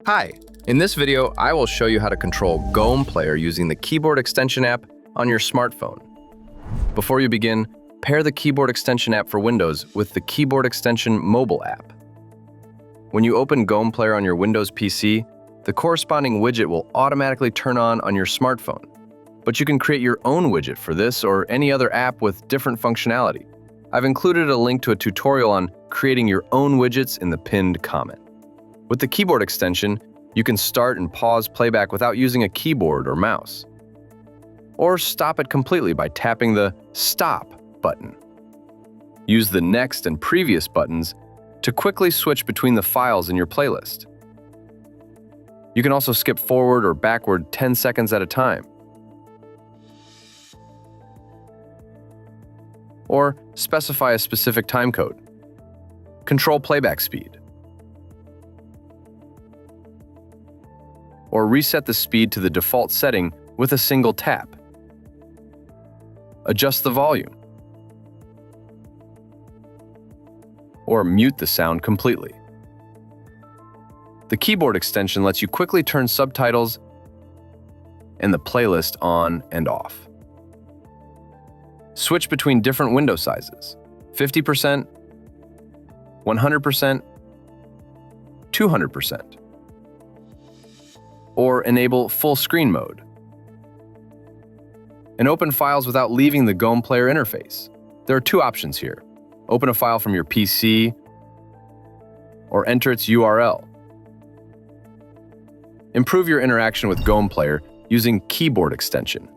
Hi, in this video, I will show you how to control GOM Player using the keyboard extension app on your smartphone. Before you begin, pair the keyboard extension app for Windows with the keyboard extension mobile app. When you open GOM Player on your Windows PC, the corresponding widget will automatically turn on your smartphone. But you can create your own widget for this or any other app with different functionality. I've included a link to a tutorial on creating your own widgets in the pinned comment. With the keyboard extension, you can start and pause playback without using a keyboard or mouse. Or stop it completely by tapping the Stop button. Use the Next and Previous buttons to quickly switch between the files in your playlist. You can also skip forward or backward 10 seconds at a time. Or specify a specific timecode. Control playback speed. Or reset the speed to the default setting with a single tap. Adjust the volume. Or mute the sound completely. The keyboard extension lets you quickly turn subtitles and the playlist on and off. Switch between different window sizes: 50%, 100%, 200%. Or enable full screen mode. And open files without leaving the GOM Player interface. There are two options here. Open a file from your PC or enter its URL. Improve your interaction with GOM Player using keyboard extension.